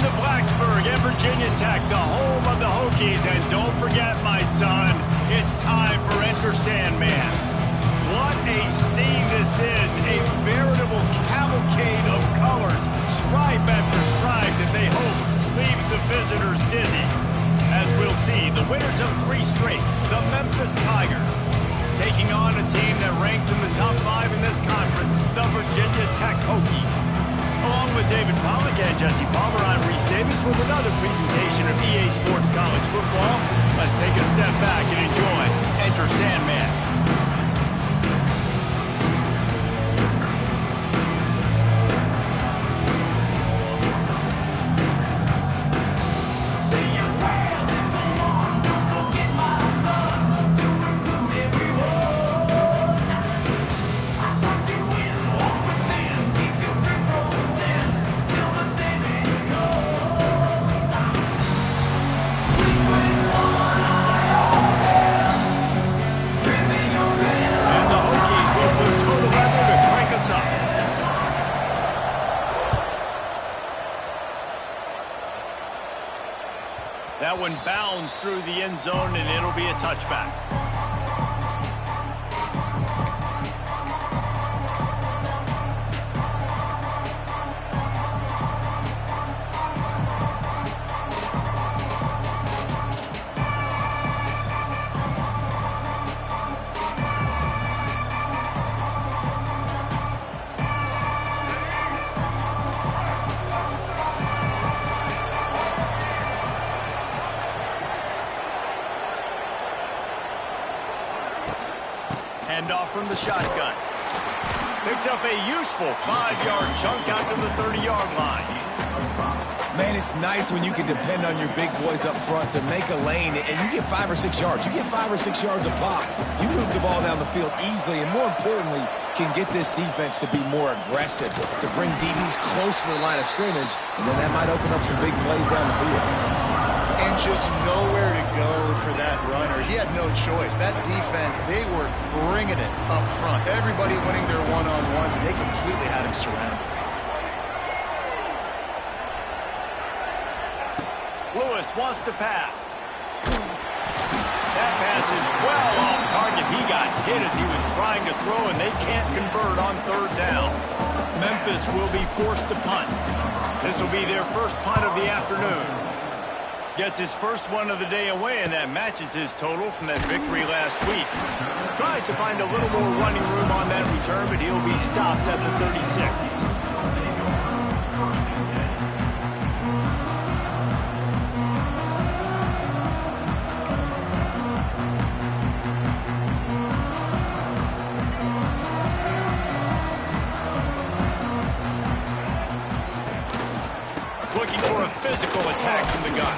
to Blacksburg and Virginia Tech, the home of the Hokies. And don't forget, my son, it's time for Enter Sandman. What a scene this is. A veritable cavalcade of colors, stripe after stripe, that they hope leaves the visitors dizzy. As we'll see, the winners of 3 straight, the Memphis Tigers, taking on a team that ranks in the top 5 in this conference, the Virginia Tech Hokies. Along with David Pollack and Jesse Palmer, I'm Reese Davis with another presentation of EA Sports College Football. Let's take a step back and enjoy Enter Sandman. That one bounds through the end zone, and it'll be a touchback. Off from the shotgun. Picks up a useful 5-yard chunk out to the 30-yard line. Man, it's nice when you can depend on your big boys up front to make a lane, and you get 5 or 6 yards. You get 5 or 6 yards a pop. You move the ball down the field easily, and more importantly, can get this defense to be more aggressive, to bring DBs close to the line of scrimmage, and then that might open up some big plays down the field. And just nowhere to go for that runner. He had no choice. That defense, they were bringing it up front. Everybody winning their one-on-ones, and they completely had him surrounded. Lewis wants to pass. That pass is well off target. He got hit as he was trying to throw, and they can't convert on 3rd down. Memphis will be forced to punt. This will be their first punt of the afternoon. Gets his first one of the day away, and that matches his total from that victory last week. Tries to find a little more running room on that return, but he'll be stopped at the 36. Looking for a physical attack from the gun.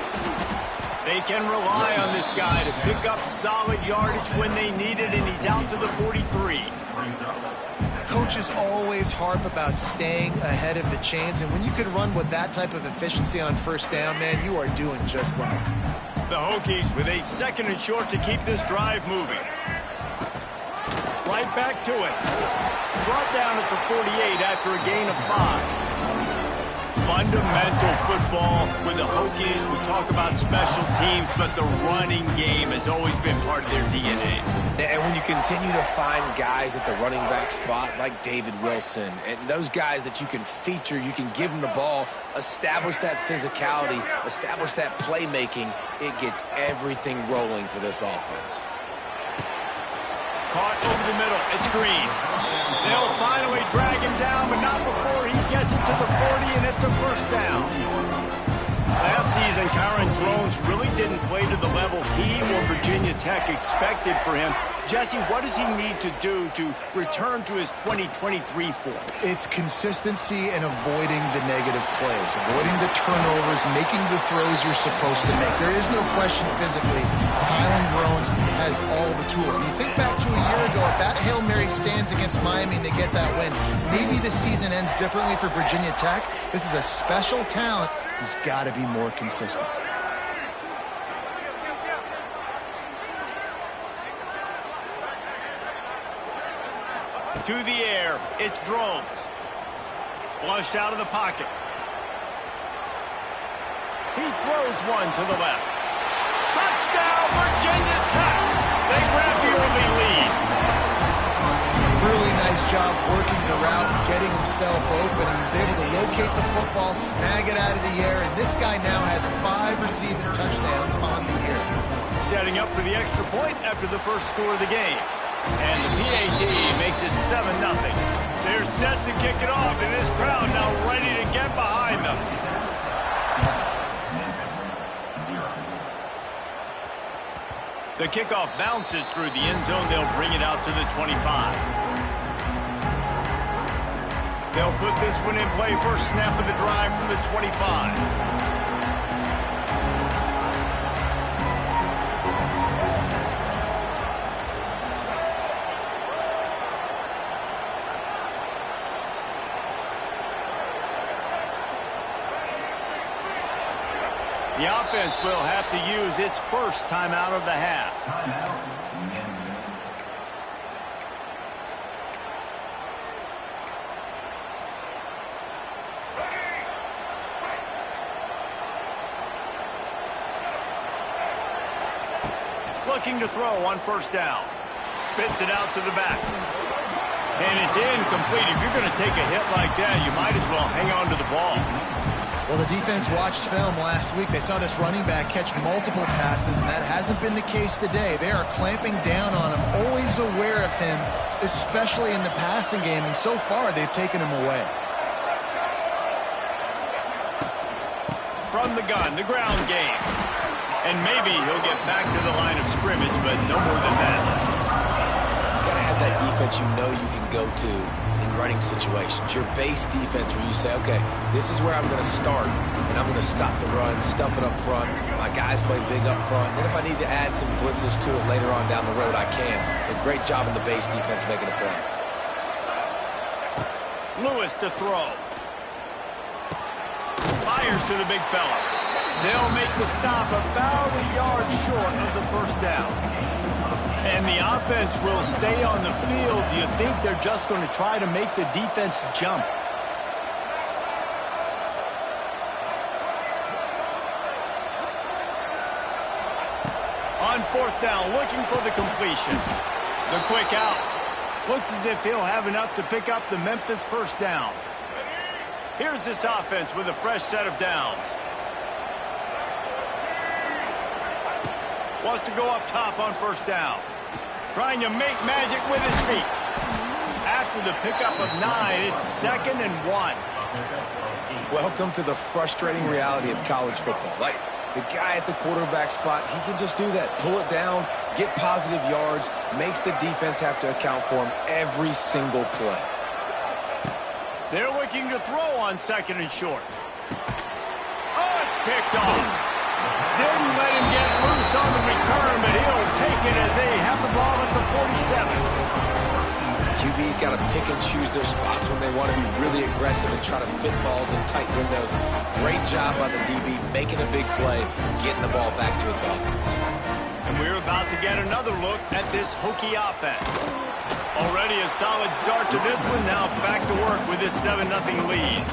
They can rely on this guy to pick up solid yardage when they need it, and he's out to the 43. Coaches always harp about staying ahead of the chains, and when you can run with that type of efficiency on 1st down, man, you are doing just that. The Hokies with a 2nd and short to keep this drive moving. Right back to it. Brought down at the 48 after a gain of 5. Fundamental football with the Hokies. We talk about special teams, but the running game has always been part of their DNA. And when you continue to find guys at the running back spot like David Wilson, and those guys that you can feature, you can give them the ball, establish that physicality, establish that playmaking, it gets everything rolling for this offense. Caught over the middle. It's Green. They'll finally drag him down, but not before he gets it to the 40, and it's a 1st down. Last season, Kyron Drones really didn't play to the level he or Virginia Tech expected for him. Jesse, what does he need to do to return to his 2023 form? It's consistency and avoiding the negative plays, avoiding the turnovers, making the throws you're supposed to make. There is no question physically, Kyron Drones has all the tools. And you think back to a year ago, if that Hail Mary stands against Miami and they get that win, maybe the season ends differently for Virginia Tech. This is a special talent. He's got to be more consistent. To the air, it's Drones. Flushed out of the pocket. He throws one to the left. Touchdown, Virginia Tech! They grab the early lead. Really nice job working the route, getting himself open. He was able to locate the football, snag it out of the air, and this guy now has 5 receiving touchdowns on the year. Setting up for the extra point after the first score of the game. And the PAT makes it 7-0. They're set to kick it off, and this crowd now ready to get behind them. The kickoff bounces through the end zone. They'll bring it out to the 25. They'll put this one in play. First snap of the drive from the 25. The offense will have to use its first timeout of the half. Looking to throw on first down. Spits it out to the back. And it's incomplete. If you're going to take a hit like that, you might as well hang on to the ball. Well, the defense watched film last week. They saw this running back catch multiple passes, and that hasn't been the case today. They are clamping down on him, always aware of him, especially in the passing game, and so far they've taken him away. From the gun, the ground game. And maybe he'll get back to the line of scrimmage, but no more than that. You got to have that defense you know you can go to in running situations. Your base defense where you say, okay, this is where I'm going to start, and I'm going to stop the run, stuff it up front. My guys play big up front. And then if I need to add some blitzes to it later on down the road, I can. But great job in the base defense making a play. Lewis to throw. Fires to the big fella. They'll make the stop about a yard short of the first down. And the offense will stay on the field. Do you think they're just going to try to make the defense jump? On fourth down, looking for the completion. The quick out. Looks as if he'll have enough to pick up the Memphis first down. Here's this offense with a fresh set of downs. Wants to go up top on first down. Trying to make magic with his feet. After the pickup of 9, it's 2nd and 1. Welcome to the frustrating reality of college football. Like, the guy at the quarterback spot, he can just do that. Pull it down, get positive yards, makes the defense have to account for him every single play. They're looking to throw on 2nd and short. Oh, it's picked off. Didn't let him get loose on the return, but he'll take it as they have the ball at the 47. QB's got to pick and choose their spots when they want to be really aggressive and try to fit balls in tight windows. Great job by the DB making a big play, getting the ball back to its offense. And we're about to get another look at this Hokie offense. Already a solid start to this one. Now back to work with this 7-0 lead.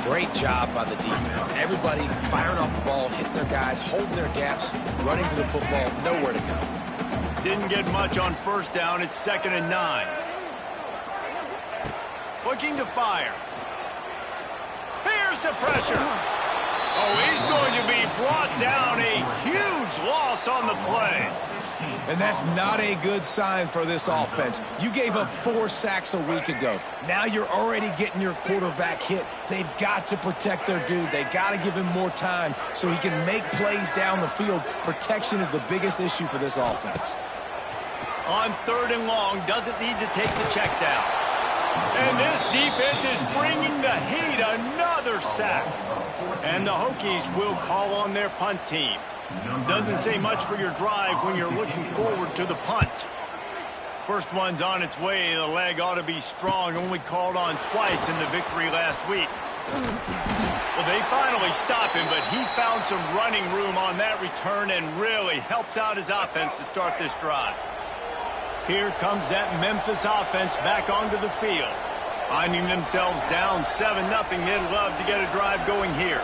Great job by the defense. Everybody firing off the ball, hitting their guys, holding their gaps, running to the football, nowhere to go. Didn't get much on first down. It's 2nd and 9. Looking to fire. Here's the pressure. Oh, he's going to be brought down. A huge loss on the play. And that's not a good sign for this offense. You gave up 4 sacks a week ago. Now you're already getting your quarterback hit. They've got to protect their dude. They got to give him more time so he can make plays down the field. Protection is the biggest issue for this offense. On 3rd and long, doesn't need to take the check down. And this defense is bringing the heat. Another sack. And the Hokies will call on their punt team. Doesn't say much for your drive when you're looking forward to the punt. First one's on its way. The leg ought to be strong. Only called on twice in the victory last week. Well, they finally stop him, but he found some running room on that return and really helps out his offense to start this drive. Here comes that Memphis offense back onto the field. Finding themselves down 7-0, they'd love to get a drive going here.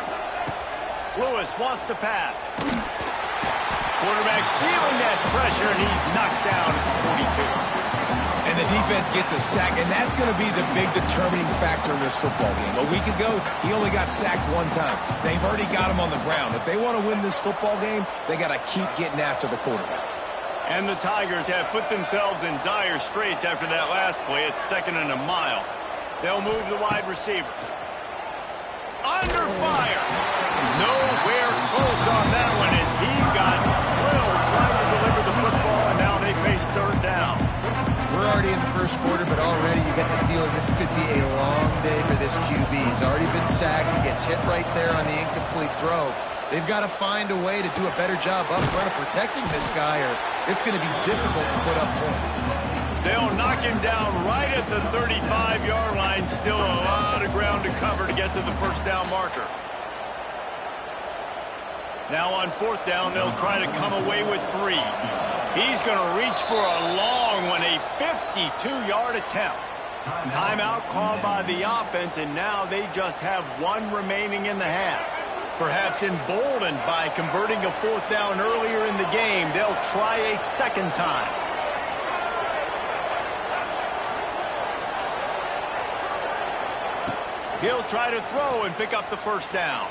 Lewis wants to pass. Quarterback feeling that pressure, and he's knocked down at 42. And the defense gets a sack, and that's going to be the big determining factor in this football game. A week ago, he only got sacked one time. They've already got him on the ground. If they want to win this football game, they got to keep getting after the quarterback. And the Tigers have put themselves in dire straits after that last play. It's 2nd and a mile. They'll move the wide receiver. Under fire. Nowhere close on that one as he got drilled trying to deliver the football, and now they face 3rd down. We're already in the first quarter, but already you get the feeling this could be a long day for this QB. He's already been sacked. He gets hit right there on the incomplete throw. They've got to find a way to do a better job up front of protecting this guy, or it's going to be difficult to put up points. They'll knock him down right at the 35-yard line. Still a lot of ground to cover to get to the 1st down marker. Now on 4th down, they'll try to come away with 3. He's going to reach for a long one, a 52-yard attempt. Timeout called by the offense, and now they just have 1 remaining in the half. Perhaps emboldened by converting a 4th down earlier in the game, they'll try a 2nd time. He'll try to throw and pick up the 1st down.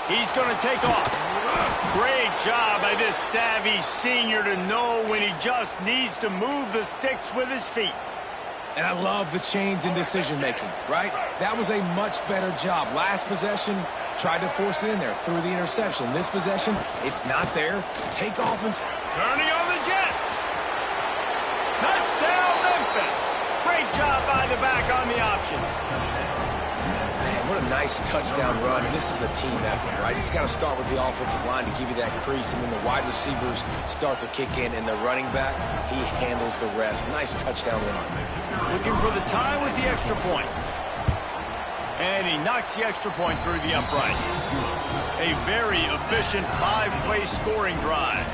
He's going to take off. Great job by this savvy senior to know when he just needs to move the sticks with his feet. And I love the change in decision-making, right? That was a much better job. Last possession, tried to force it in there, threw the interception. This possession, it's not there. Take off and... Turning on the Jets. Touchdown, Memphis. Great job by the back on the option. Man, what a nice touchdown run, and this is a team effort, right? It's got to start with the offensive line to give you that crease, and then the wide receivers start to kick in, and the running back, he handles the rest. Nice touchdown run. Looking for the tie with the extra point. And he knocks the extra point through the uprights. A very efficient 5-play scoring drive.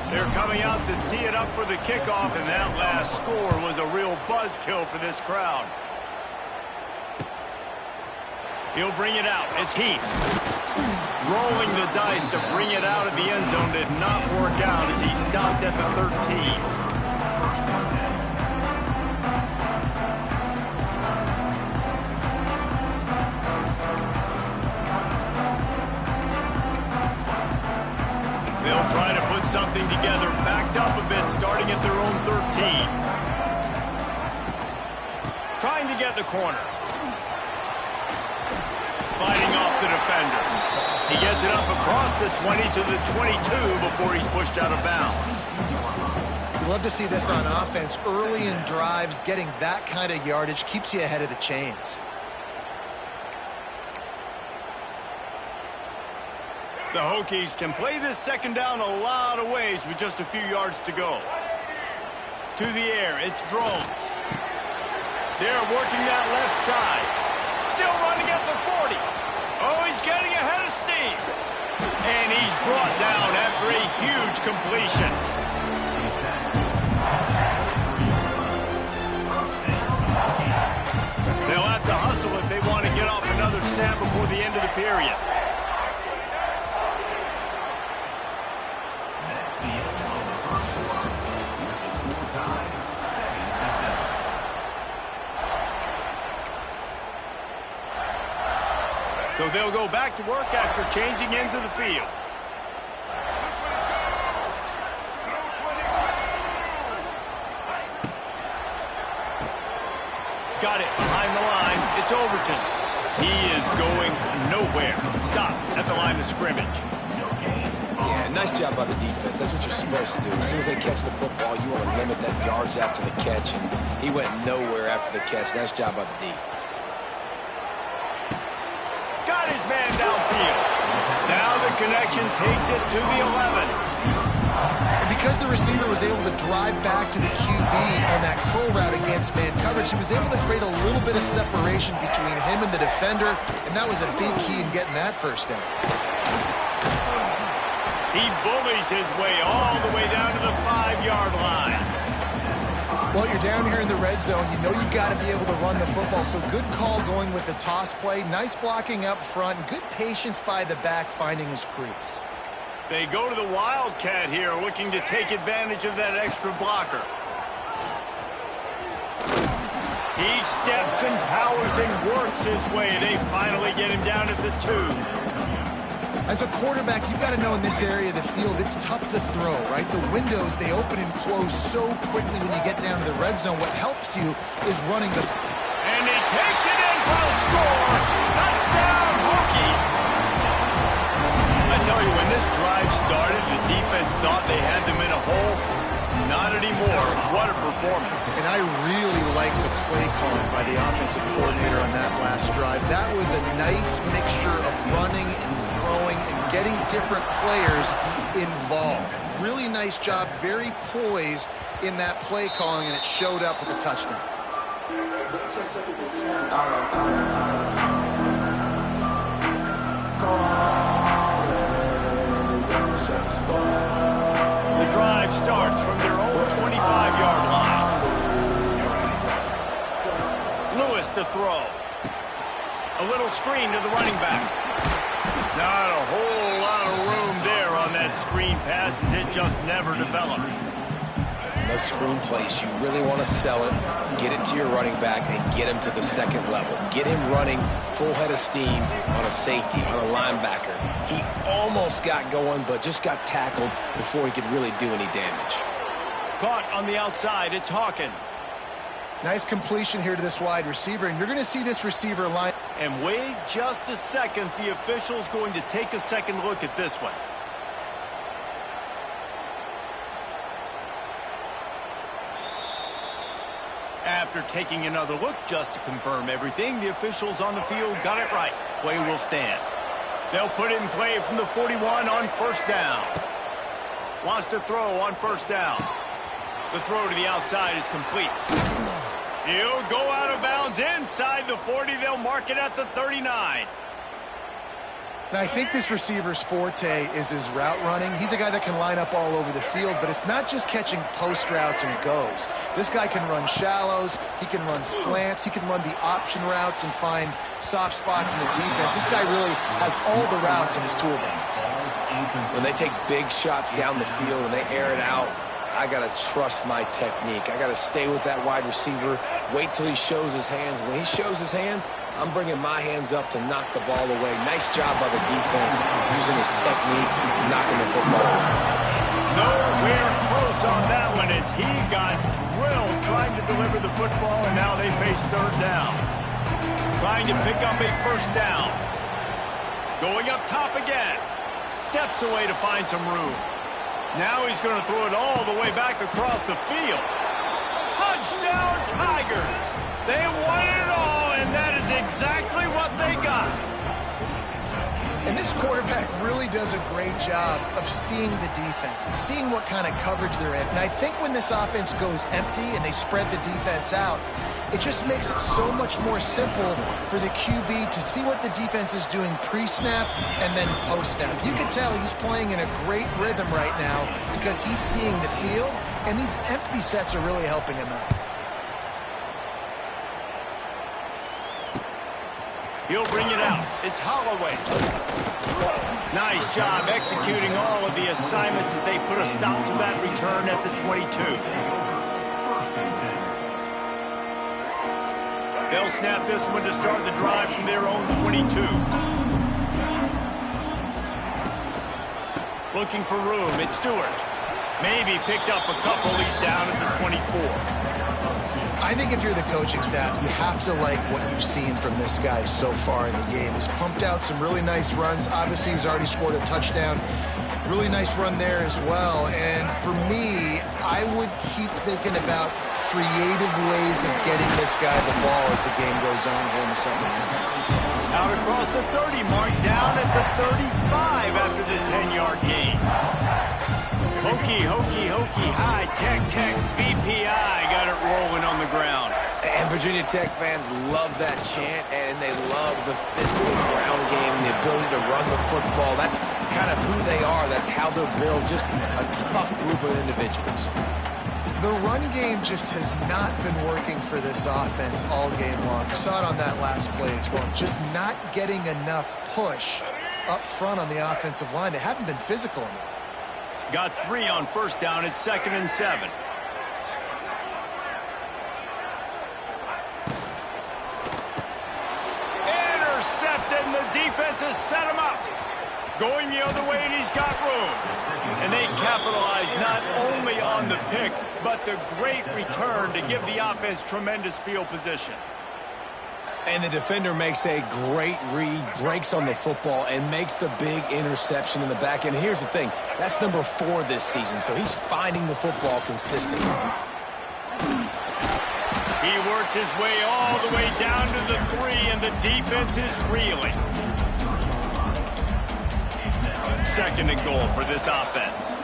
They're coming out to tee it up for the kickoff, and that last score was a real buzzkill for this crowd. He'll bring it out. It's Heath. Rolling the dice to bring it out of the end zone did not work out as he stopped at the 13. They'll try to put something together, backed up a bit, starting at their own 13. Trying to get the corner. Fighting off the defender. He gets it up across the 20 to the 22 before he's pushed out of bounds. You love to see this on offense. Early in drives, getting that kind of yardage keeps you ahead of the chains. The Hokies can play this 2nd down a lot of ways with just a few yards to go. To the air, it's Drones. They're working that left side. Still running at the 40. Oh, he's getting ahead of steam. And he's brought down after a huge completion. They'll have to hustle if they want to get off another snap before the end of the period. So they'll go back to work after changing into the field. Got it behind the line. It's Overton. He is going nowhere. Stop at the line of scrimmage. Yeah, nice job by the defense. That's what you're supposed to do. As soon as they catch the football, you want to limit that yards after the catch, and he went nowhere after the catch. Nice job by the D. Got his man downfield. Now the connection takes it to the 11. And because the receiver was able to drive back to the QB on that curl route against man coverage, he was able to create a little bit of separation between him and the defender, and that was a big key in getting that 1st down. He bullies his way all the way down to the 5-yard line. Well, you're down here in the red zone. You know you've got to be able to run the football, so good call going with the toss play. Nice blocking up front. Good patience by the back finding his crease. They go to the Wildcat here, looking to take advantage of that extra blocker. He steps and powers and works his way. They finally get him down at the 2. As a quarterback, you've got to know in this area of the field, it's tough to throw, right? The windows, they open and close so quickly when you get down to the red zone. What helps you is running the... And he takes it in for a score. Touchdown, Hokies. I tell you, when this drive started, the defense thought they had them in a hole. Not anymore. What a performance. And I really like the play calling by the offensive coordinator on that last drive. That was a nice mixture of running and throwing and getting different players involved. Really nice job, very poised in that play calling, and it showed up with a touchdown. The drive starts from their own 25-yard line. Lewis to throw. A little screen to the running back. Not a whole lot of room there on that screen pass, as it just never developed. Those screen plays, you really want to sell it, get it to your running back, and get him to the second level. Get him running full head of steam on a safety, on a linebacker. He almost got going, but just got tackled before he could really do any damage. Caught on the outside, it's Hawkins. Nice completion here to this wide receiver, and you're going to see this receiver line. And wait just a second, the official's going to take a second look at this one. After taking another look just to confirm everything, the officials on the field got it right. Play will stand. They'll put it in play from the 41 on first down. Wants to throw on first down. The throw to the outside is complete. He'll go out of bounds inside the 40. They'll mark it at the 39. Now, I think this receiver's forte is his route running. He's a guy that can line up all over the field, but it's not just catching post routes and goes. This guy can run shallows, he can run slants, he can run the option routes and find soft spots in the defense. This guy really has all the routes in his toolbox. When they take big shots down the field and they air it out, I got to trust my technique. I got to stay with that wide receiver, wait till he shows his hands. When he shows his hands, I'm bringing my hands up to knock the ball away. Nice job by the defense using his technique, knocking the football away. Nowhere close on that one as he got drilled trying to deliver the football, and now they face third down. Trying to pick up a first down. Going up top again. Steps away to find some room. Now he's going to throw it all the way back across the field. Touchdown, Tigers! They won it all, and that is exactly what they got. And this quarterback really does a great job of seeing the defense and seeing what kind of coverage they're in. And I think when this offense goes empty and they spread the defense out, it just makes it so much more simple for the QB to see what the defense is doing pre-snap and then post-snap. You can tell he's playing in a great rhythm right now because he's seeing the field, and these empty sets are really helping him out. He'll bring it out. It's Holloway. Nice job executing all of the assignments as they put a stop to that return at the 22. They'll snap this one to start the drive from their own 22. Looking for room, it's Stewart. Maybe picked up a couple, he's down at the 24. I think if you're the coaching staff, you have to like what you've seen from this guy so far in the game. He's pumped out some really nice runs. Obviously, he's already scored a touchdown. Really nice run there as well. And for me, I would keep thinking about creative ways of getting this guy the ball as the game goes on here in the second half. Out across the 30 mark, down at the 35 after the 10-yard gain. Hokey, hokey, hokey, high, tech, VPI got it rolling on the ground. And Virginia Tech fans love that chant, and they love the physical ground game, the ability to run the football. That's kind of who they are. That's how they're built, just a tough group of individuals. The run game just has not been working for this offense all game long. You saw it on that last play as well. Just not getting enough push up front on the offensive line. They haven't been physical enough. Got 3 on first down. It's 2nd and 7. Intercepted, and the defense has set him up. Going the other way, and he's got room. And they capitalize not only on the pick, but the great return to give the offense tremendous field position. And the defender makes a great read, breaks on the football, and makes the big interception in the back end. Here's the thing. That's number 4 this season, so he's finding the football consistently. He works his way all the way down to the 3, and the defense is reeling. 2nd and goal for this offense.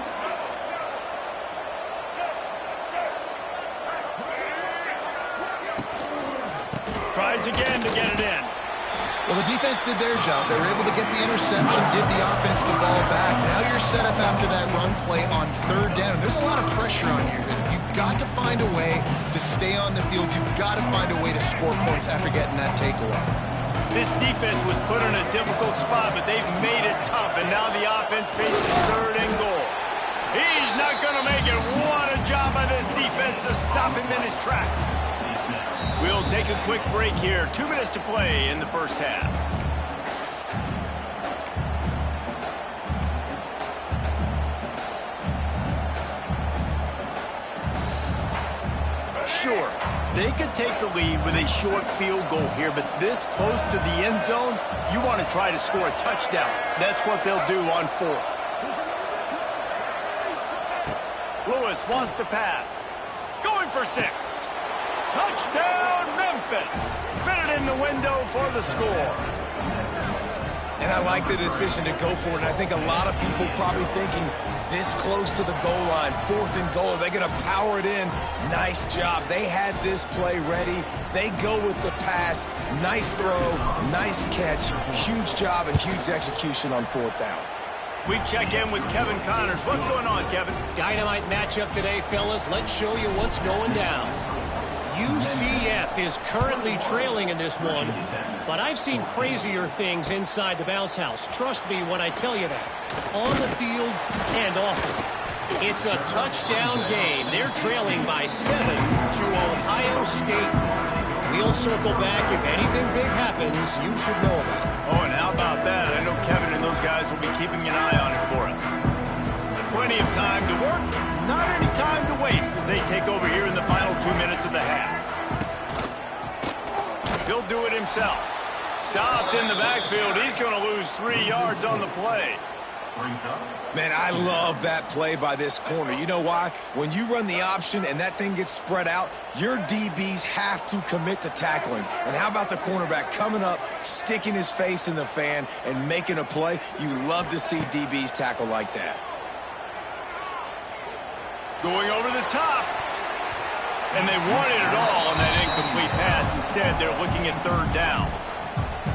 Tries again to get it in. Well, the defense did their job. They were able to get the interception, give the offense the ball back. Now you're set up after that run play on 3rd down. There's a lot of pressure on you. You've got to find a way to stay on the field. You've got to find a way to score points after getting that takeaway. This defense was put in a difficult spot, but they've made it tough, and now the offense faces 3rd and goal. He's not going to make it. What a job by this defense to stop him in his tracks. We'll take a quick break here. 2 minutes to play in the first half. Sure, they could take the lead with a short field goal here, but this close to the end zone, you want to try to score a touchdown. That's what they'll do on 4th. Lewis wants to pass. Going for 6. Touchdown, Memphis. Fit it in the window for the score. And I like the decision to go for it. And I think a lot of people probably thinking this close to the goal line, 4th and goal, they're going to power it in. Nice job. They had this play ready. They go with the pass. Nice throw, nice catch. Huge job and huge execution on 4th down. We check in with Kevin Connors. What's going on, Kevin? Dynamite matchup today, fellas. Let's show you what's going down. UCF is currently trailing in this one, but I've seen crazier things inside the bounce house. Trust me when I tell you that. On the field and off it. It's a touchdown game. They're trailing by 7 to Ohio State. We'll circle back. If anything big happens, you should know about it. Oh, and how about that? I know Kevin and those guys will be keeping an eye on it for us. Plenty of time to work, not any time to waste as they take over here in the final 2 minutes of the half. He'll do it himself. Stopped in the backfield. He's going to lose 3 yards on the play. Man, I love that play by this corner. You know why? When you run the option and that thing gets spread out, your DBs have to commit to tackling. And how about the cornerback coming up, sticking his face in the fan, and making a play? You love to see DBs tackle like that. Going over the top. And they wanted it all on that incomplete pass. Instead, they're looking at 3rd down.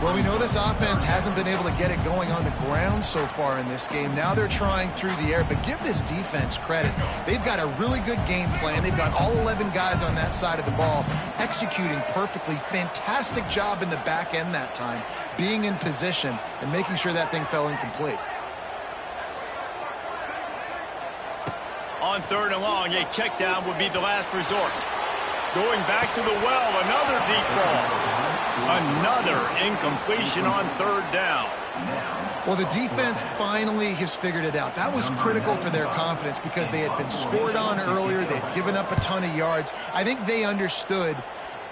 Well, we know this offense hasn't been able to get it going on the ground so far in this game. Now they're trying through the air, but give this defense credit. They've got a really good game plan. They've got all 11 guys on that side of the ball executing perfectly. Fantastic job in the back end that time, being in position and making sure that thing fell incomplete. On 3rd and long, a check down would be the last resort. Going back to the well, another deep ball. Another incompletion on 3rd down. Well, the defense finally has figured it out. That was critical for their confidence because they had been scored on earlier. They had given up a ton of yards. I think they understood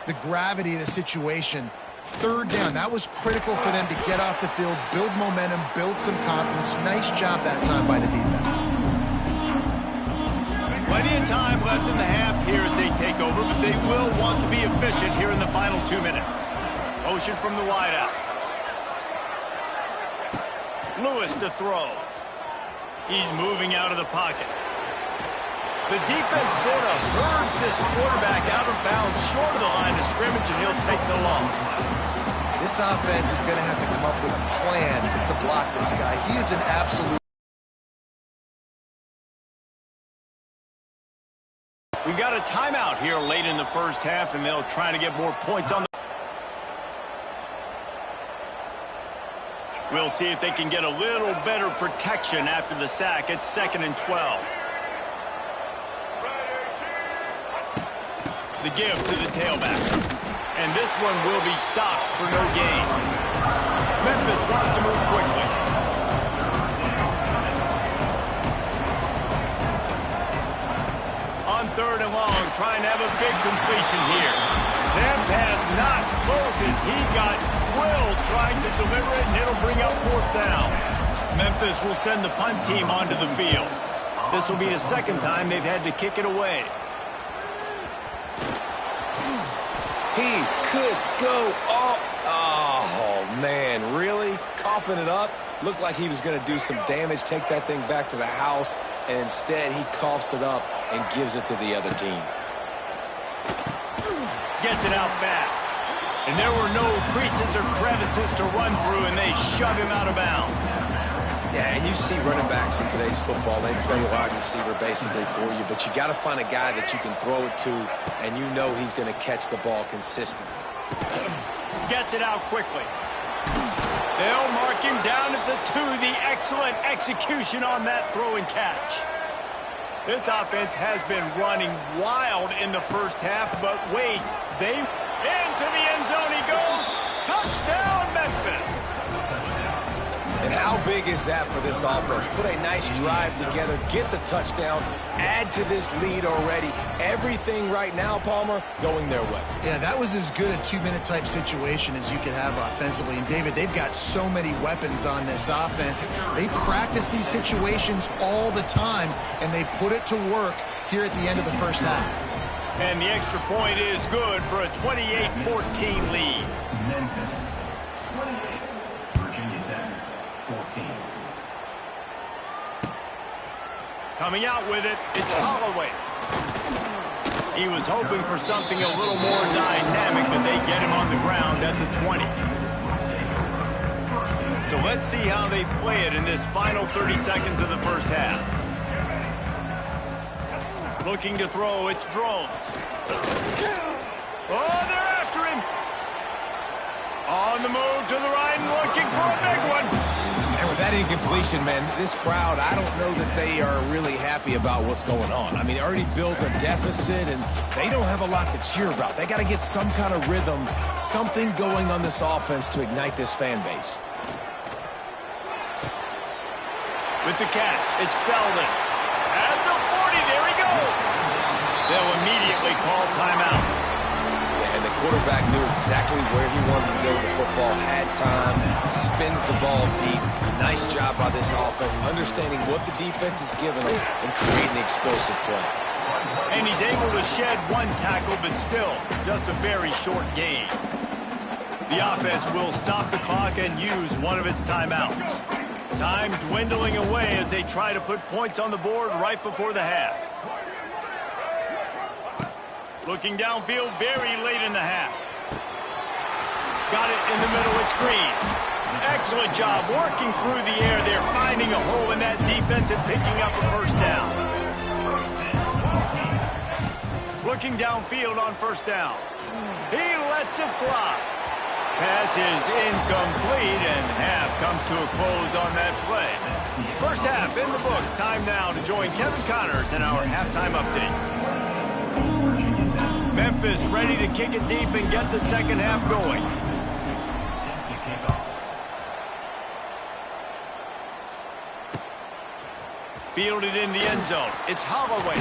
the gravity of the situation. 3rd down, that was critical for them to get off the field, build momentum, build some confidence. Nice job that time by the defense. Plenty of time left in the half here as they take over, but they will want to be efficient here in the final 2 minutes. Motion from the wideout. Lewis to throw. He's moving out of the pocket. The defense sort of herds this quarterback out of bounds short of the line of scrimmage, and he'll take the loss. This offense is going to have to come up with a plan to block this guy. He is an absolute We got a timeout here late in the first half, and they'll try to get more points on the... We'll see if they can get a little better protection after the sack. It's 2nd and 12. The give to the tailback. And this one will be stopped for no gain. Memphis wants to move quickly. On 3rd and long, trying to have a big completion here. That pass not close as he got drilled trying to deliver it, and it'll bring up 4th down. Memphis will send the punt team onto the field. This will be the 2nd time they've had to kick it away. He could go all... Oh, man, really? Coughing it up? Looked like he was going to do some damage, take that thing back to the house, and instead he coughs it up and gives it to the other team. Gets it out fast. And there were no creases or crevices to run through, and they shove him out of bounds. Yeah, and you see running backs in today's football, they play wide receiver basically for you, but you got to find a guy that you can throw it to, and you know he's going to catch the ball consistently. Gets it out quickly. They'll mark him down at the 2. The excellent execution on that throw and catch. This offense has been running wild in the first half, but wait, they into the end zone he goes. Touchdown, Memphis. And how big is that for this offense? Put a nice drive together, get the touchdown, add to this lead already. Everything right now, Palmer, going their way. Yeah, that was as good a 2-minute type situation as you could have offensively. And, David, they've got so many weapons on this offense. They practice these situations all the time, and they put it to work here at the end of the first half. And the extra point is good for a 28-14 lead. Memphis, 28. Virginia Tech, 14. Coming out with it, it's Holloway. He was hoping for something a little more dynamic, but they get him on the ground at the 20. So let's see how they play it in this final 30 seconds of the first half. Looking to throw, it's Drones. Oh, they're after him. On the move to the right and looking for a big one. And with that incompletion, man, this crowd, I don't know that they are really happy about what's going on. I mean, they already built a deficit, and they don't have a lot to cheer about. They got to get some kind of rhythm, something going on this offense to ignite this fan base. With the catch, it's Selden. At the 40, there he goes. They'll immediately call timeout. And the quarterback knew exactly where he wanted to go with the football, had time, spins the ball deep. Nice job by this offense, understanding what the defense is giving them and creating explosive play. And he's able to shed one tackle, but still, just a very short gain. The offense will stop the clock and use one of its timeouts. Time dwindling away as they try to put points on the board right before the half. Looking downfield very late in the half. Got it in the middle, it's Green. Excellent job working through the air there, finding a hole in that defense and picking up a first down. Looking downfield on first down. He lets it fly. Pass is incomplete, and half comes to a close on that play. First half in the books. Time now to join Kevin Connors in our halftime update. Memphis ready to kick it deep and get the second half going. Fielded in the end zone. It's Holloway.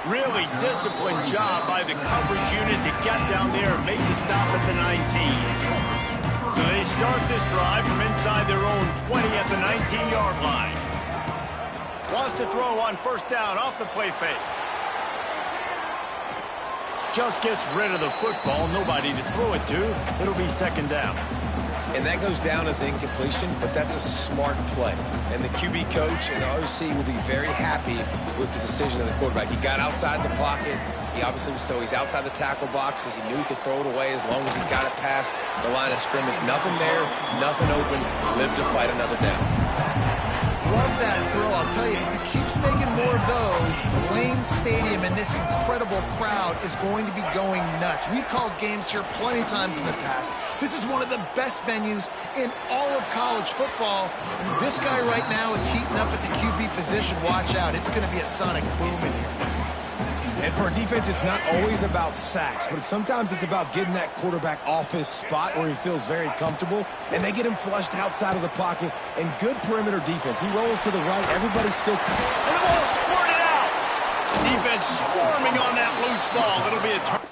Really disciplined job by the coverage unit to get down there and make the stop at the 19. So they start this drive from inside their own 20 at the 19-yard line. Wants to throw on first down off the play fake. Just gets rid of the football. Nobody to throw it to. It'll be second down. And that goes down as incompletion, but that's a smart play. And the QB coach and the OC will be very happy with the decision of the quarterback. He got outside the pocket. He obviously was so he's outside the tackle boxes. He knew he could throw it away as long as he got it past the line of scrimmage. Nothing there, nothing open. Live to fight another down. Love that throw. I'll tell you, he keeps making more of those. Lane stadium and this incredible crowd is going to be going nuts. We've called games here plenty of times in the past. This is one of the best venues in all of college football. And this guy right now is heating up at the QB position. Watch out. It's going to be a sonic boom in here. And for a defense, it's not always about sacks, but sometimes it's about getting that quarterback off his spot where he feels very comfortable, and they get him flushed outside of the pocket, and good perimeter defense. He rolls to the right. Everybody's still... And the ball squirted out. Defense swarming on that loose ball. It'll be a turn.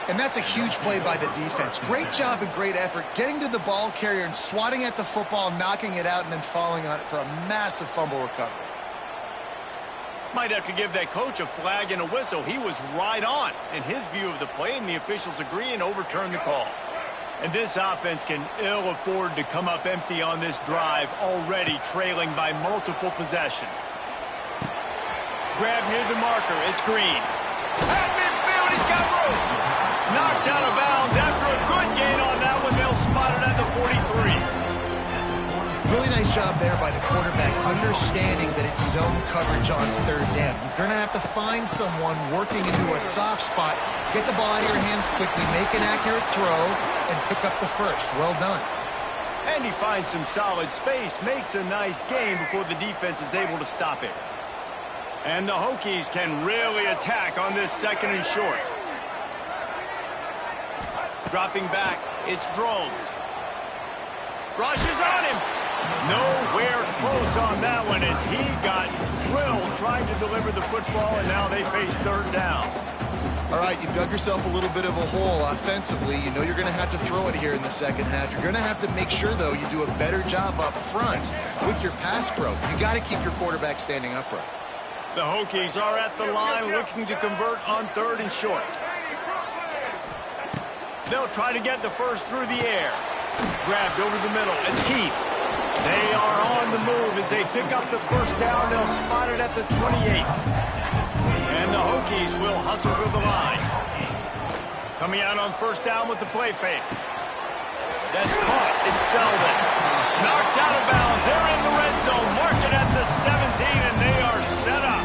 And that's a huge play by the defense. Great job and great effort getting to the ball carrier and swatting at the football, knocking it out, and then falling on it for a massive fumble recovery. Might have to give that coach a flag and a whistle. He was right on in his view of the play, and the officials agree and overturn the call. And this offense can ill afford to come up empty on this drive, already trailing by multiple possessions. Grab near the marker. It's Green. At midfield, he's got room. Knocked out of bounds after a good gain on that one. They'll spot it at the 43. Really nice job there by the quarterback, understanding that it's zone coverage on third down. You're going to have to find someone working into a soft spot, get the ball out of your hands quickly, make an accurate throw, and pick up the first. Well done. And he finds some solid space, makes a nice gain before the defense is able to stop it. And the Hokies can really attack on this second and short. Dropping back, it's Drones. Rushes on him. Nowhere close on that one as he got drilled trying to deliver the football, and now they face third down. All right, you've dug yourself a little bit of a hole offensively. You know you're going to have to throw it here in the second half. You're going to have to make sure, though, you do a better job up front with your pass pro. You got to keep your quarterback standing upright. The Hokies are at the line looking to convert on third and short. They'll try to get the first through the air. Grabbed over the middle. It's Keith. They are on the move as they pick up the first down. They'll spot it at the 28. And the Hokies will hustle to the line. Coming out on first down with the play fake. That's caught. It's Selden. Knocked out of bounds. They're in the red zone. Mark it at the 17, and they are set up.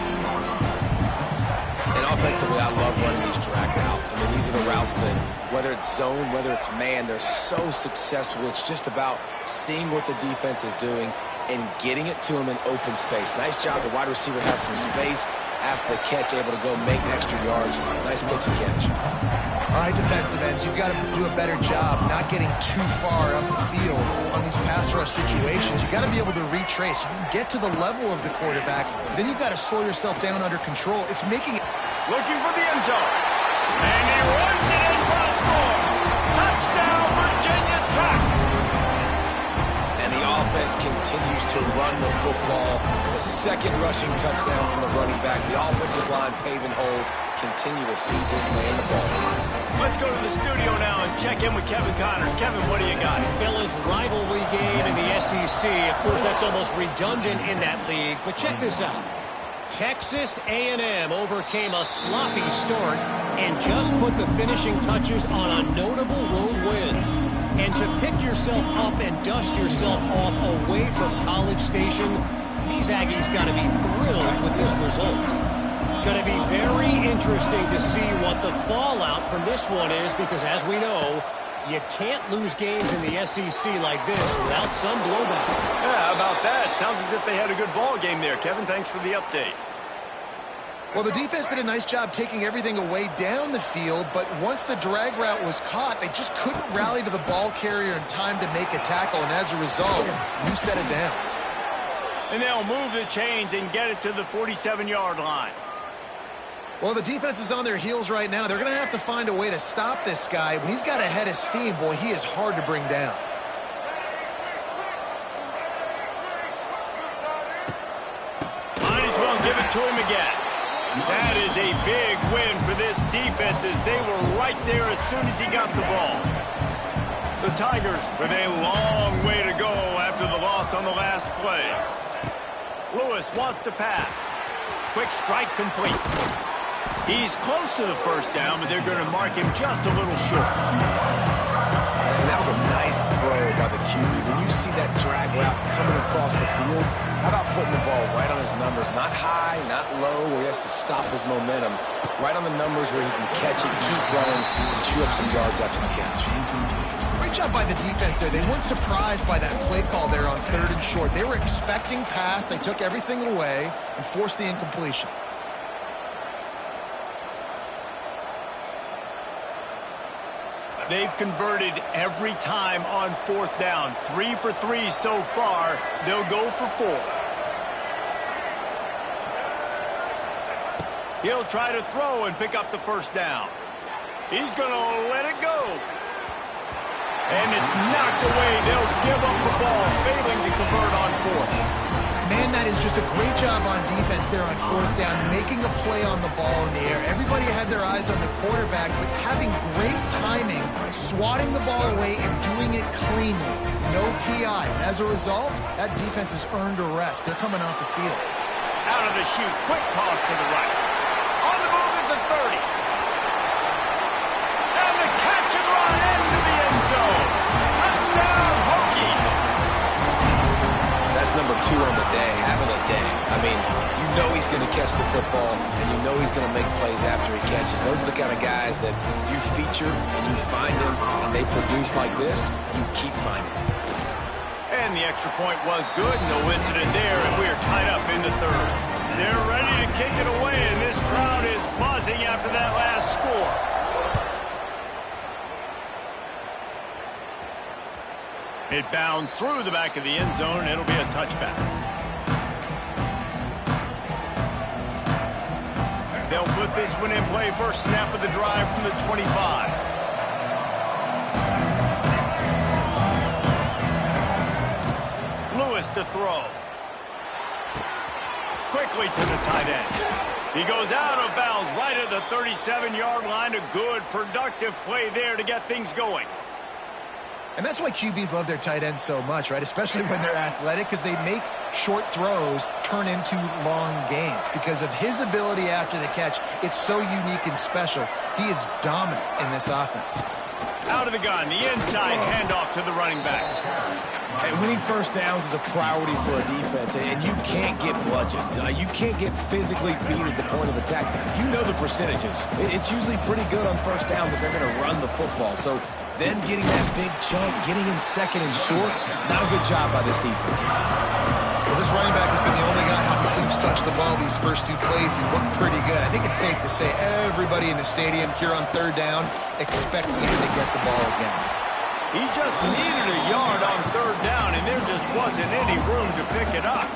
And offensively, I love running these drag routes. I mean, these are the routes that, whether it's zone, whether it's man, they're so successful. It's just about seeing what the defense is doing and getting it to them in open space. Nice job. The wide receiver has some space after the catch, able to go make extra yards. Nice pitch and catch. All right, defensive ends, you've got to do a better job not getting too far up the field on these pass rush situations. You've got to be able to retrace. You can get to the level of the quarterback, then you've got to slow yourself down under control. It's making it... Looking for the end zone. And he runs it in for the score. Touchdown, Virginia Tech. And the offense continues to run the football. The second rushing touchdown from the running back. The offensive line paving holes. Continue to feed this man the ball. Let's go to the studio now and check in with Kevin Connors. Kevin, what do you got? Fellas, rivalry game in the SEC. Of course, that's almost redundant in that league. But check this out. Texas A&M overcame a sloppy start and just put the finishing touches on a notable road win. And to pick yourself up and dust yourself off away from College Station, these Aggies got to be thrilled with this result. Going to be very interesting to see what the fallout from this one is, because as we know, you can't lose games in the SEC like this without some blowback. Yeah, how about that? Sounds as if they had a good ball game there. Kevin, thanks for the update. Well, the defense did a nice job taking everything away down the field, but once the drag route was caught, they just couldn't rally to the ball carrier in time to make a tackle, and as a result, new set of downs. And they'll move the chains and get it to the 47-yard line. Well, the defense is on their heels right now. They're going to have to find a way to stop this guy. When he's got a head of steam, boy, he is hard to bring down. Might as well give it to him again. That is a big win for this defense as they were right there as soon as he got the ball. The Tigers with a long way to go after the loss on the last play. Lewis wants to pass. Quick strike complete. He's close to the first down, but they're going to mark him just a little short. And that was a nice throw by the QB. When you see that drag route coming across the field, how about putting the ball right on his numbers? Not high, not low, where he has to stop his momentum. Right on the numbers where he can catch it, keep running, and chew up some yards after the catch. Great job by the defense there. They weren't surprised by that play call there on 3rd and short. They were expecting pass. They took everything away and forced the incompletion. They've converted every time on 4th down. 3 for 3 so far. They'll go for 4. He'll try to throw and pick up the 1st down. He's going to let it go. And it's knocked away. They'll give up the ball, failing to convert on 4th. Man, that is just a great job on defense there on 4th down, making a play on the ball in the air. Everybody had their eyes on the quarterback, but having great timing, swatting the ball away and doing it cleanly. No PI. And as a result, that defense has earned a rest. They're coming off the field. Out of the chute, quick toss to the right. On the move at the 30. And the catch and run into the end zone. Touchdown, Hokies. That's number 2 on the day, having a day. I mean, you know he's going to catch the football, and you know he's going to make plays after he catches. Those are the kind of guys that you feature and you find them, and they produce like this, you keep finding them. And the extra point was good, no incident there, and we're tied up in the 3rd. They're ready to kick it away, and this crowd is buzzing after that last score. It bounds through the back of the end zone. It'll be a touchback. They'll put this one in play. First snap of the drive from the 25. Lewis to throw. Quickly to the tight end. He goes out of bounds right at the 37-yard line. A good, productive play there to get things going. And that's why QBs love their tight ends so much, right? Especially when they're athletic, because they make short throws turn into long gains. Because of his ability after the catch, it's so unique and special. He is dominant in this offense. Out of the gun, the inside handoff to the running back. Hey, winning 1st downs is a priority for a defense, and you can't get bludgeoned. You can't get physically beat at the point of attack. You know the percentages. It's usually pretty good on 1st down that they're going to run the football. So then getting that big chunk, getting in 2nd and short, not a good job by this defense. Well, this running back has been the only guy who seems to touch the ball these first 2 plays. He's looked pretty good. I think it's safe to say everybody in the stadium here on 3rd down expecting him to get the ball again. He just needed a yard on 3rd down, and there just wasn't any room to pick it up.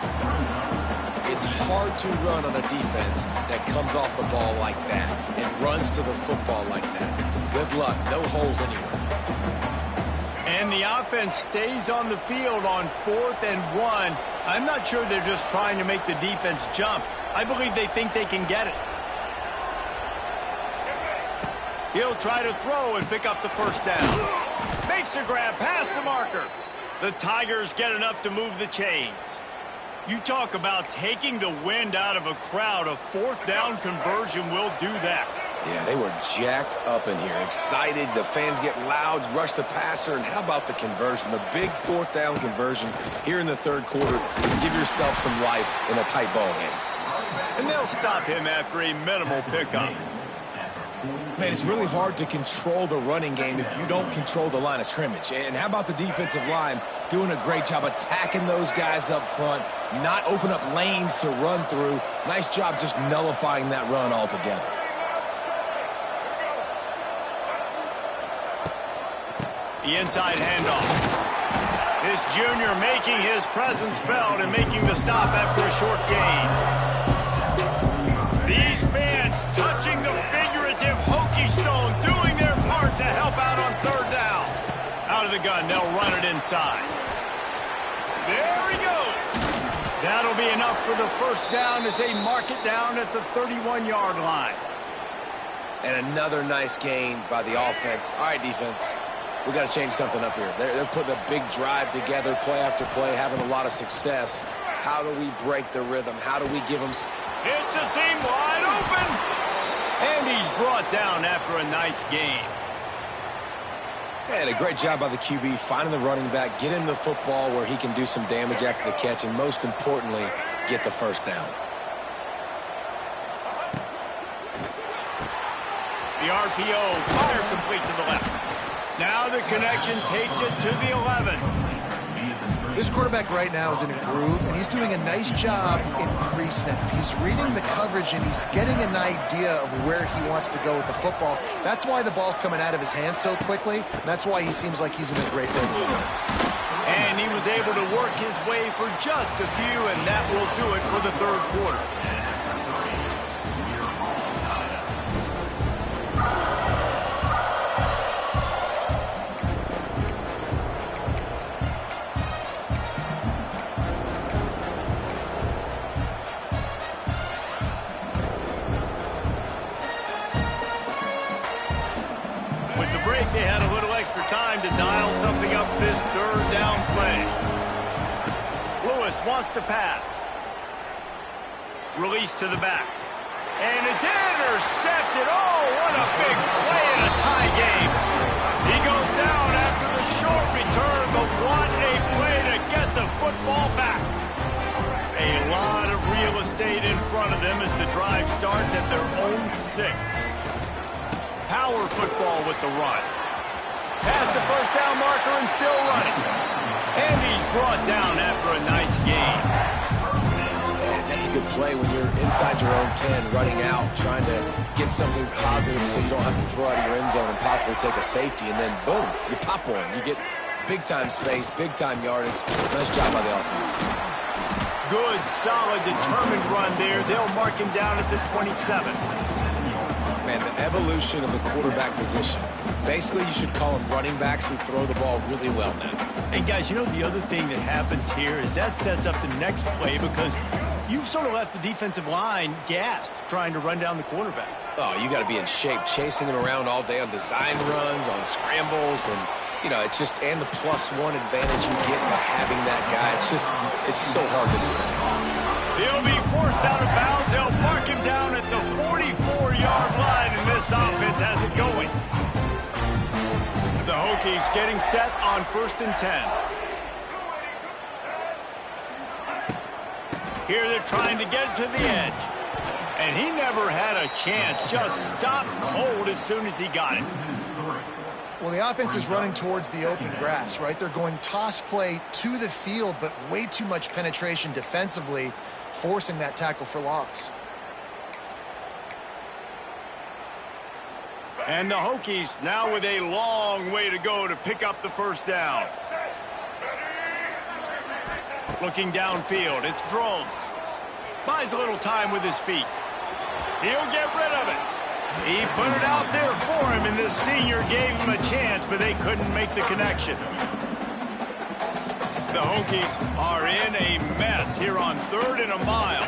It's hard to run on a defense that comes off the ball like that and runs to the football like that. Good luck. No holes anywhere. And the offense stays on the field on 4th and 1. I'm not sure they're just trying to make the defense jump. I believe they think they can get it. He'll try to throw and pick up the 1st down. Makes a grab past the marker. The Tigers get enough to move the chains. You talk about taking the wind out of a crowd. A 4th down conversion will do that. Yeah, they were jacked up in here, excited. The fans get loud, rush the passer, and how about the conversion? The big 4th down conversion here in the 3rd quarter to give yourself some life in a tight ball game. And they'll stop him after a minimal pickup. Man, it's really hard to control the running game if you don't control the line of scrimmage. And how about the defensive line doing a great job attacking those guys up front, not open up lanes to run through. Nice job just nullifying that run altogether. The inside handoff. This junior making his presence felt and making the stop after a short gain. These fans touching the figurative Hokie stone, doing their part to help out on 3rd down. Out of the gun, they'll run it inside. There he goes. That'll be enough for the 1st down as they mark it down at the 31-yard line. And another nice gain by the offense. All right, defense. We got to change something up here. They're putting a big drive together, play after play, having a lot of success. How do we break the rhythm? How do we give them... It's a seam wide open. And he's brought down after a nice gain. And a great job by the QB finding the running back, getting the football where he can do some damage after the catch, and most importantly, get the first down. The RPO, fire complete to the left. Now the connection takes it to the 11. This quarterback right now is in a groove, and he's doing a nice job in pre-snap. He's reading the coverage, and he's getting an idea of where he wants to go with the football. That's why the ball's coming out of his hands so quickly. That's why he seems like he's in a great rhythm. And he was able to work his way for just a few, and that will do it for the third quarter. They had a little extra time to dial something up for this third down play. Lewis wants to pass. Release to the back. And it's intercepted. Oh, what a big play in a tie game. He goes down after the short return, but what a play to get the football back. A lot of real estate in front of them as the drive starts at their own 6. Power football with the run. Past the first down marker and still running. And he's brought down after a nice gain. And that's a good play when you're inside your own 10, running out, trying to get something positive so you don't have to throw out of your end zone and possibly take a safety. And then, boom, you pop one. You get big-time space, big-time yardage. Nice job by the offense. Good, solid, determined run there. They'll mark him down at the 27. Man, the evolution of the quarterback position. Basically, you should call them running backs who throw the ball really well now. And guys, you know the other thing that happens here is that sets up the next play because you've sort of left the defensive line gassed trying to run down the quarterback. Oh, you got to be in shape, chasing him around all day on design runs, on scrambles, and, you know, it's just, and the +1 advantage you get by having that guy. It's so hard to do. He'll be forced out of bounds. They'll mark him down at the 44-yard line, and this offense has it going. The Hokies getting set on 1st and 10. Here they're trying to get to the edge. And he never had a chance. Just stopped cold as soon as he got it. Well, the offense is running towards the open grass, right? They're going toss play to the field, but way too much penetration defensively, forcing that tackle for loss. And the Hokies now with a long way to go to pick up the first down. Looking downfield, it's Drones. Buys a little time with his feet. He'll get rid of it. He put it out there for him, and this senior gave him a chance, but they couldn't make the connection. The Hokies are in a mess here on 3rd and a mile.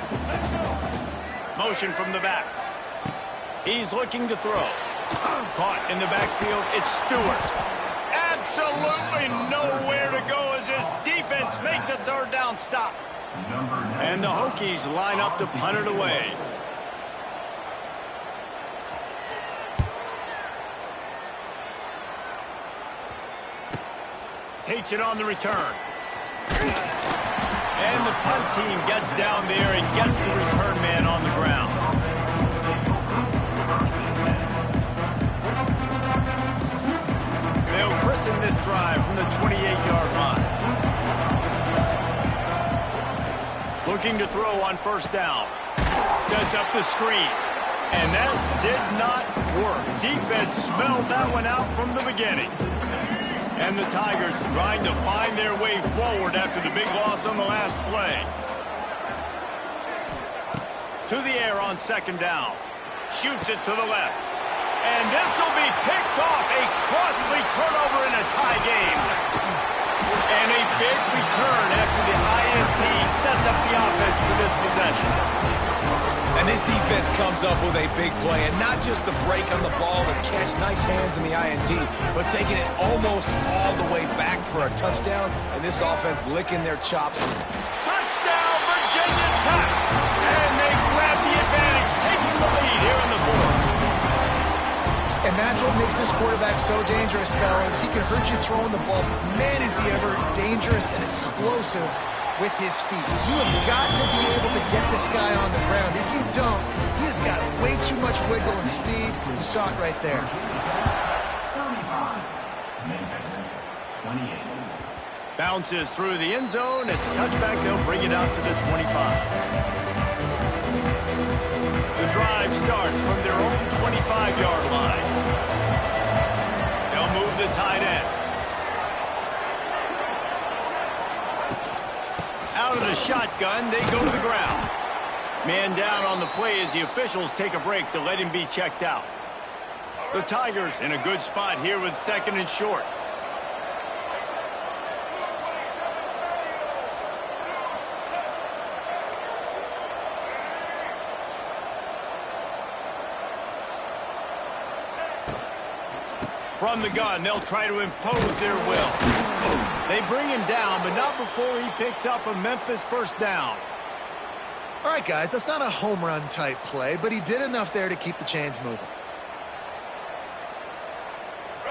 Motion from the back. He's looking to throw. Caught in the backfield, it's Stewart. Absolutely nowhere to go as his defense makes a 3rd down stop. And the Hokies line up to punt it away. Takes it on the return. And the punt team gets down there and gets the return man on the ground. They'll christen this drive from the 28-yard line. Looking to throw on 1st down. Sets up the screen. And that did not work. Defense smelled that one out from the beginning. And the Tigers trying to find their way forward after the big loss on the last play. To the air on 2nd down. Shoots it to the left. And this will be picked off. A costly turnover in a tie game. And a big return after the INT sets up the offense for this possession. And this defense comes up with a big play, and not just the break on the ball, the catch, nice hands in the INT, but taking it almost all the way back for a touchdown, and this offense licking their chops. Touchdown, Virginia Tech! And they grab the advantage, taking the lead here in the 4th. And that's what makes this quarterback so dangerous, fellas. He can hurt you throwing the ball. Man, is he ever dangerous and explosive with his feet. You have got to be able to get this guy on the ground. If you don't, he has got way too much wiggle and speed. You saw it right there. 35. Memphis, 28. Bounces through the end zone. It's a touchback. They'll bring it out to the 25. The drive starts from their own 25-yard line. They'll move the tight end. Out of the shotgun, they go to the ground. Man down on the play as the officials take a break to let him be checked out. The Tigers in a good spot here with 2nd and short. From the gun, they'll try to impose their will. They bring him down, but not before he picks up a Memphis first down. All right, guys, that's not a home run type play, but he did enough there to keep the chains moving.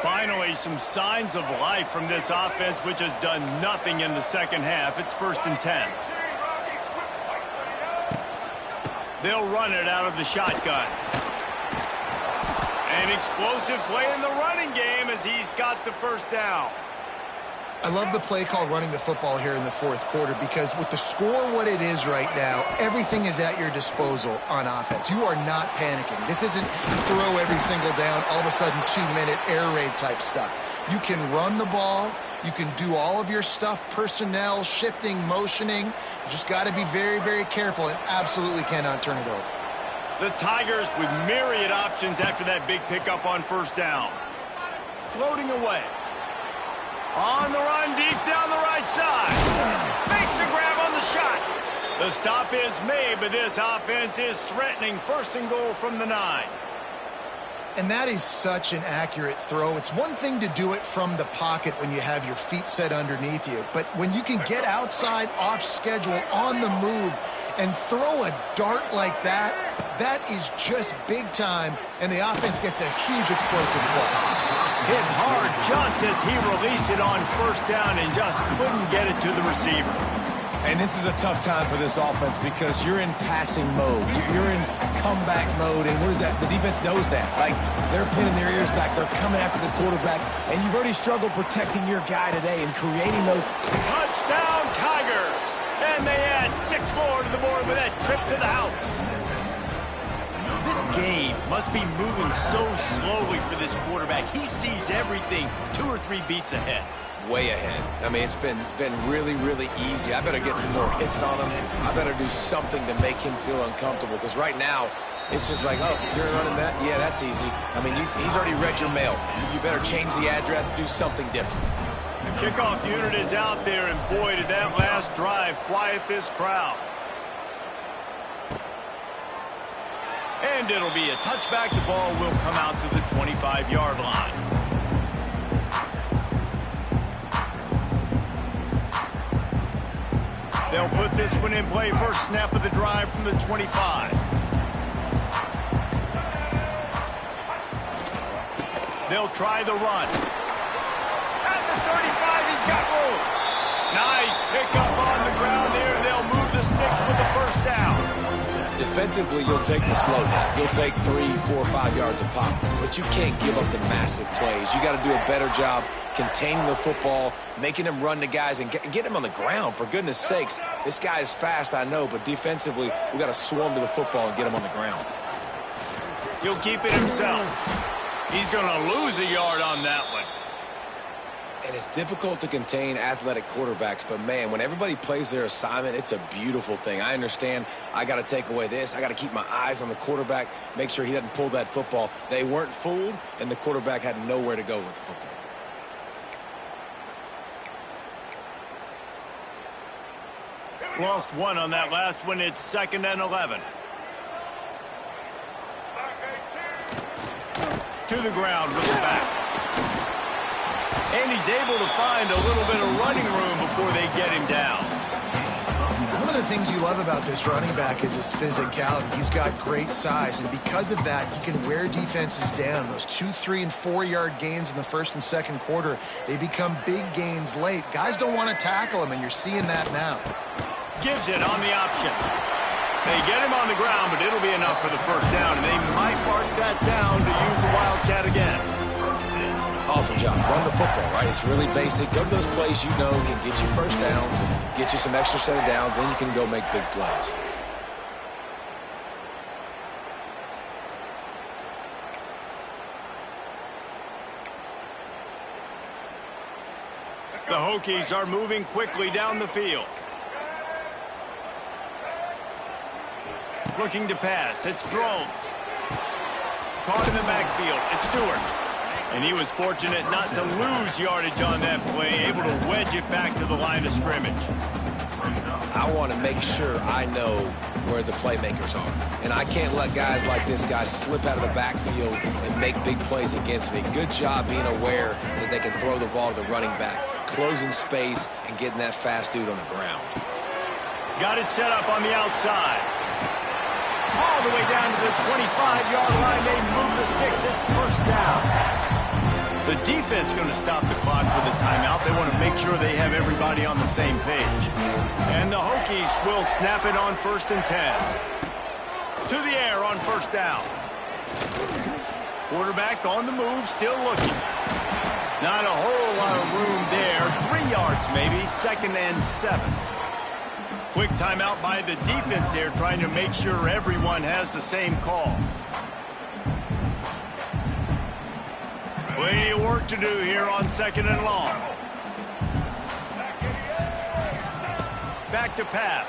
Finally, some signs of life from this offense, which has done nothing in the second half. It's 1st and 10. They'll run it out of the shotgun. An explosive play in the running game as he's got the first down. I love the play call running the football here in the 4th quarter because with the score what it is right now, everything is at your disposal on offense. You are not panicking. This isn't throw every single down, all of a sudden 2-minute air raid type stuff. You can run the ball. You can do all of your stuff, personnel, shifting, motioning. You just got to be very, very careful and absolutely cannot turn it over. The Tigers with myriad options after that big pickup on first down. Floating away. On the run, deep down the right side. Makes the grab on the shot. The stop is made, but this offense is threatening 1st and goal from the 9. And that is such an accurate throw. It's one thing to do it from the pocket when you have your feet set underneath you, but when you can get outside, off schedule, on the move, and throw a dart like that, that is just big time, and the offense gets a huge explosive play. Hit hard just as he released it on first down and just couldn't get it to the receiver. And this is a tough time for this offense because you're in passing mode. You're in comeback mode, and the defense knows that. Like, they're pinning their ears back. They're coming after the quarterback, and you've already struggled protecting your guy today and creating those. Touchdown, Tigers! And they add 6 more to the board with that trip to the house. This game must be moving so slowly for this quarterback. He sees everything 2 or 3 beats ahead. Way ahead. I mean, it's been really, really easy. I better get some more hits on him. I better do something to make him feel uncomfortable because right now, it's just like, oh, you're running that? Yeah, that's easy. I mean, he's already read your mail. You better change the address, do something different. The kickoff unit is out there, and boy, did that last drive quiet this crowd. And it'll be a touchback. The ball will come out to the 25-yard line. They'll put this one in play. First snap of the drive from the 25. They'll try the run. At the 35, he's got room. Nice pickup on the ground here. They'll move the sticks with the first down. Defensively, you'll take the slow down. You'll take 3, 4, 5 yards a pop. But you can't give up the massive plays. You got to do a better job containing the football, making him run to guys, and get him on the ground, for goodness sakes. This guy is fast, I know, but defensively, we got to swarm to the football and get him on the ground. He'll keep it himself. He's going to lose a yard on that one. And it's difficult to contain athletic quarterbacks, but, man, when everybody plays their assignment, it's a beautiful thing. I understand I got to take away this. I got to keep my eyes on the quarterback, make sure he doesn't pull that football. They weren't fooled, and the quarterback had nowhere to go with the football. Lost one on that last one. It's 2nd and 11. To the ground with the back. And he's able to find a little bit of running room before they get him down. One of the things you love about this running back is his physicality. He's got great size, and because of that, he can wear defenses down. Those 2, 3, and 4-yard gains in the first and second quarter, they become big gains late. Guys don't want to tackle him, and you're seeing that now. Gives it on the option. They get him on the ground, but it'll be enough for the first down, and they might mark that down to use the Wildcat again. Awesome job. Run the football, right? It's really basic. Go to those plays you know can get you first downs and get you some extra set of downs. Then you can go make big plays. The Hokies are moving quickly down the field. Looking to pass. It's Drones. Caught in the backfield. It's Stewart. And he was fortunate not to lose yardage on that play, able to wedge it back to the line of scrimmage. I want to make sure I know where the playmakers are. And I can't let guys like this guy slip out of the backfield and make big plays against me. Good job being aware that they can throw the ball to the running back, closing space, and getting that fast dude on the ground. Got it set up on the outside. All the way down to the 25-yard line. They move the sticks. It's first down. The defense going to stop the clock with a timeout. They want to make sure they have everybody on the same page. And the Hokies will snap it on 1st and 10. To the air on first down. Quarterback on the move, still looking. Not a whole lot of room there. 3 yards maybe, 2nd and 7. Quick timeout by the defense there, trying to make sure everyone has the same call. Plenty of work to do here on 2nd and long. Back to pass.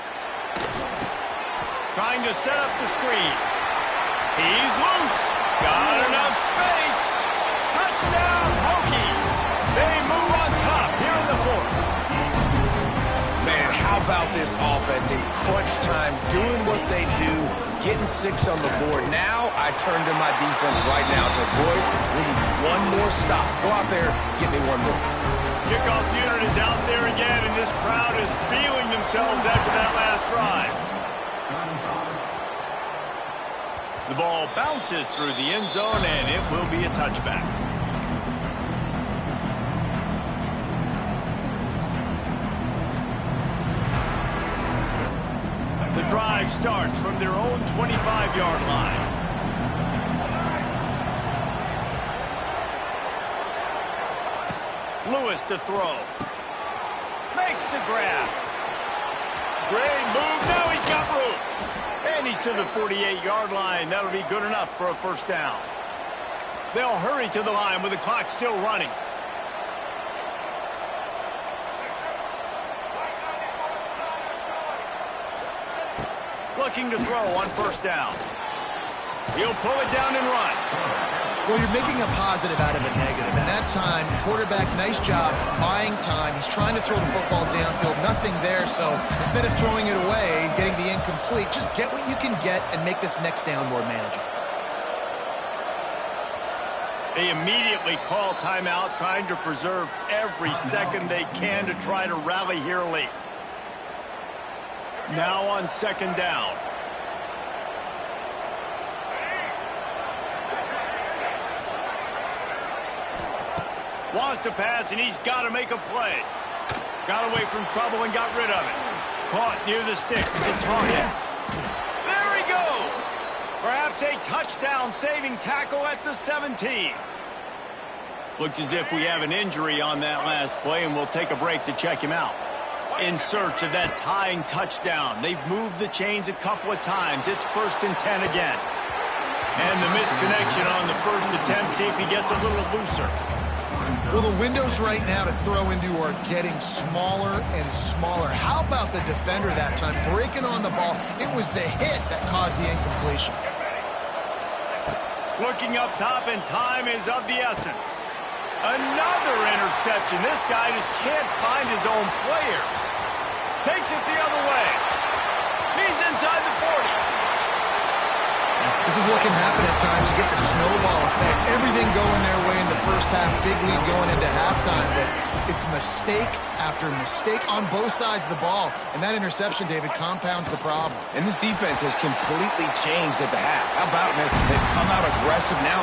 Trying to set up the screen. He's loose. Got enough space. Touchdown, Hokies. They move on top here in the 4th. Man, how about this offense in crunch time, doing what they do, getting 6 on the board. Now I turn to my defense right now and said, boys, we need one more stop. Go out there, get me one more. Kickoff unit is out there again, and this crowd is feeling themselves after that last drive. The ball bounces through the end zone, and it will be a touchback. The drive starts from their own 25-yard line. Lewis to throw. Makes the grab. Great move. Now he's got room. And he's to the 48-yard line. That'll be good enough for a first down. They'll hurry to the line with the clock still running. Looking to throw on first down. He'll pull it down and run. Well, you're making a positive out of a negative. And that time, quarterback, nice job buying time. He's trying to throw the football downfield. Nothing there. So instead of throwing it away, getting the incomplete, just get what you can get and make this next down more manageable. They immediately call timeout, trying to preserve every second they can to try to rally here late. Now on 2nd down. Wants to pass, and he's got to make a play. Got away from trouble and got rid of it. Caught near the sticks. It's Hawkins. There he goes. Perhaps a touchdown-saving tackle at the 17. Looks as if we have an injury on that last play, and we'll take a break to check him out. In search of that tying touchdown. They've moved the chains a couple of times. It's 1st and 10 again. And the misconnection on the first attempt. See if he gets a little looser. Well, the windows right now to throw into are getting smaller and smaller. How about the defender that time breaking on the ball? It was the hit that caused the incompletion. Looking up top, and time is of the essence. Another interception. This guy just can't find his own players. Takes it the other way. He's inside the 40. This is what can happen at times. You get the snowball effect. Everything going their way in the first half, big lead going into halftime, but it's mistake after mistake on both sides of the ball. And that interception, David, compounds the problem. And this defense has completely changed at the half. How about, man, they've come out aggressive now,